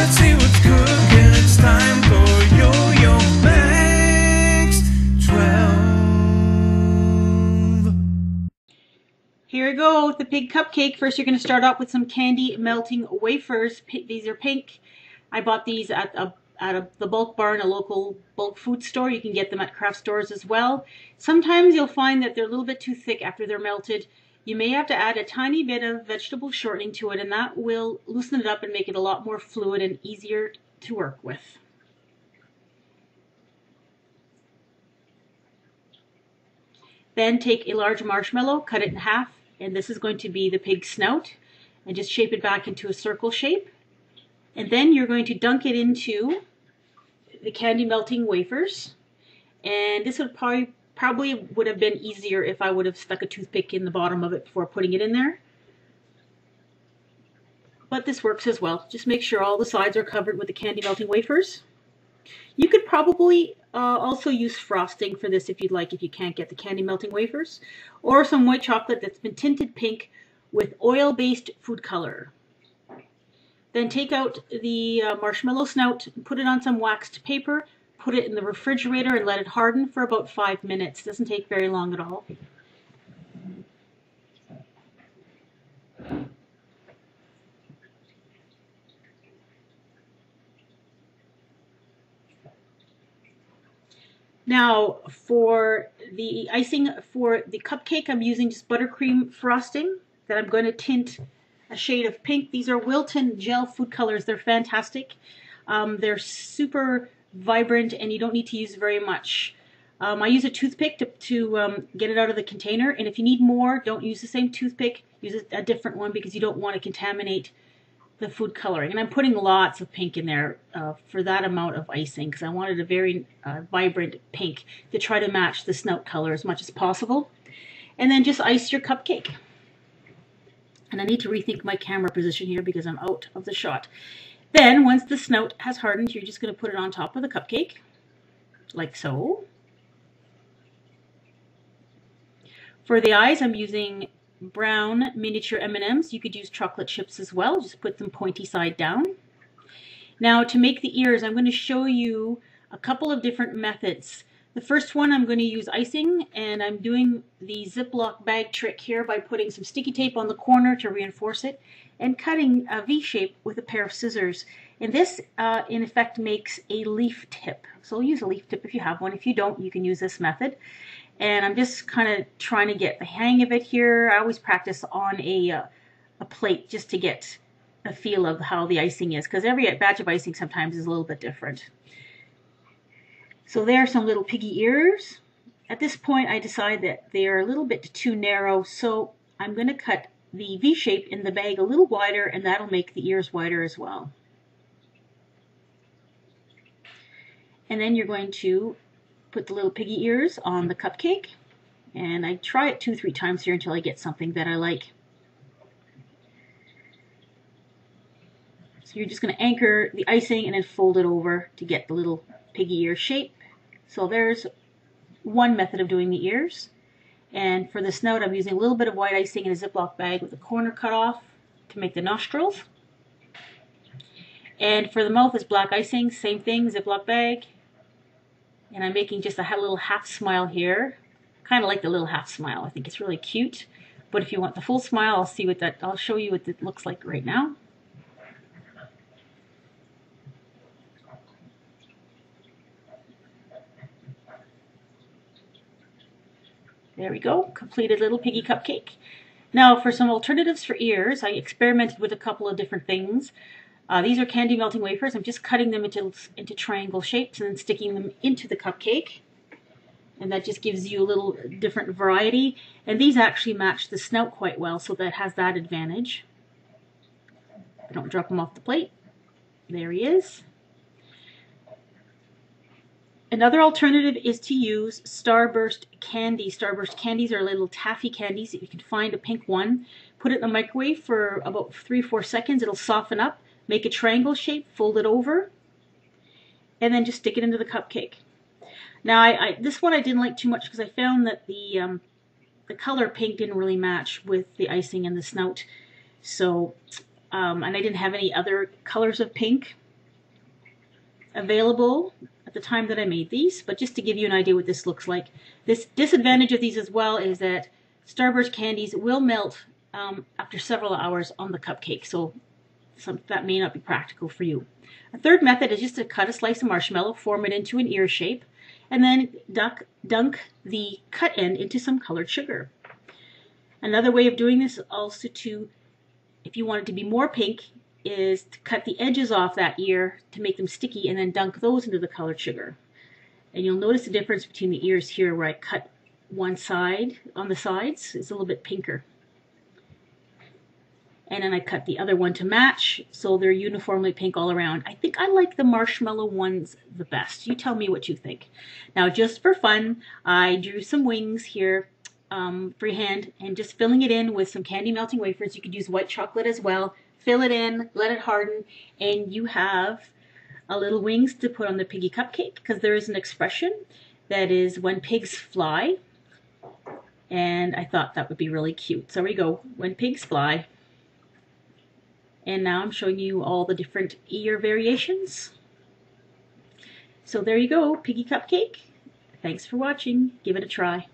Let's see what's cooking. It's time for Yo-Yo Max 12. Here we go with the pig cupcake. First, you're going to start off with some candy melting wafers. These are pink. I bought these at the bulk bar in a local bulk food store. You can get them at craft stores as well. Sometimes you'll find that they're a little bit too thick after they're melted. You may have to add a tiny bit of vegetable shortening to it, and that will loosen it up and make it a lot more fluid and easier to work with. Then take a large marshmallow, cut it in half, and this is going to be the pig snout, and just shape it back into a circle shape. And then you're going to dunk it into the candy melting wafers. And this would probably would have been easier if I would have stuck a toothpick in the bottom of it before putting it in there. But this works as well. Just make sure all the sides are covered with the candy melting wafers. You could probably also use frosting for this if you'd like, if you can't get the candy melting wafers, or some white chocolate that's been tinted pink with oil-based food color. Then take out the marshmallow snout, put it on some waxed paper, put it in the refrigerator and let it harden for about 5 minutes. Doesn't take very long at all. Now for the icing for the cupcake, I'm using just buttercream frosting that I'm going to tint a shade of pink. These are Wilton gel food colors. They're fantastic. They're super vibrant and you don't need to use very much. I use a toothpick to get it out of the container, and if you need more, don't use the same toothpick. Use a different one because you don't want to contaminate the food coloring. And I'm putting lots of pink in there for that amount of icing because I wanted a very vibrant pink to try to match the snout color as much as possible. And then just ice your cupcake. And I need to rethink my camera position here because I'm out of the shot. Then once the snout has hardened, you're just going to put it on top of the cupcake, like so. For the eyes, I'm using brown miniature M&Ms. You could use chocolate chips as well. Just put them pointy side down. Now to make the ears, I'm going to show you a couple of different methods. The first one, I'm going to use icing, and I'm doing the Ziploc bag trick here by putting some sticky tape on the corner to reinforce it and cutting a V shape with a pair of scissors. And this, in effect, makes a leaf tip. So use a leaf tip if you have one. If you don't, you can use this method. And I'm just kind of trying to get the hang of it here. I always practice on a plate just to get a feel of how the icing is, because every batch of icing sometimes is a little bit different. So there are some little piggy ears. At this point, I decide that they're a little bit too narrow, so I'm going to cut the V shape in the bag a little wider, and that'll make the ears wider as well. And then you're going to put the little piggy ears on the cupcake, and I try it 2-3 times here until I get something that I like. So you're just going to anchor the icing and then fold it over to get the little piggy ear shape. So there's one method of doing the ears. And for the snout, I'm using a little bit of white icing in a Ziploc bag with the corner cut off to make the nostrils. And for the mouth is black icing, same thing, Ziploc bag. And I'm making just a little half smile here. Kind of like the little half smile. I think it's really cute. But if you want the full smile, I'll show you what it looks like right now. There we go, completed little piggy cupcake. Now for some alternatives for ears, I experimented with a couple of different things. These are candy melting wafers. I'm just cutting them into triangle shapes and then sticking them into the cupcake. And that just gives you a little different variety. And these actually match the snout quite well, so that has that advantage. Don't drop him off the plate. There he is. Another alternative is to use Starburst candy. Starburst candies are little taffy candies. If you can find a pink one, put it in the microwave for about 3-4 seconds. It'll soften up, make a triangle shape, fold it over, and then just stick it into the cupcake. Now, this one I didn't like too much because I found that the color pink didn't really match with the icing and the snout. So, and I didn't have any other colors of pink. available at the time that I made these, but just to give you an idea what this looks like. This disadvantage of these as well is that Starburst candies will melt after several hours on the cupcake, so that may not be practical for you. A third method is just to cut a slice of marshmallow, form it into an ear shape, and then dunk the cut end into some colored sugar. Another way of doing this also if you want it to be more pink, is to cut the edges off that ear to make them sticky and then dunk those into the colored sugar. And you'll notice the difference between the ears here where I cut one side on the sides. It's a little bit pinker. And then I cut the other one to match, so they're uniformly pink all around. I think I like the marshmallow ones the best. You tell me what you think. Now, just for fun, I drew some wings here freehand and just filling it in with some candy melting wafers. You could use white chocolate as well. Fill it in, let it harden, and you have a little wings to put on the piggy cupcake, because there is an expression that is when pigs fly, and I thought that would be really cute. So there we go, when pigs fly. And now I'm showing you all the different ear variations. So there you go, piggy cupcake. Thanks for watching. Give it a try.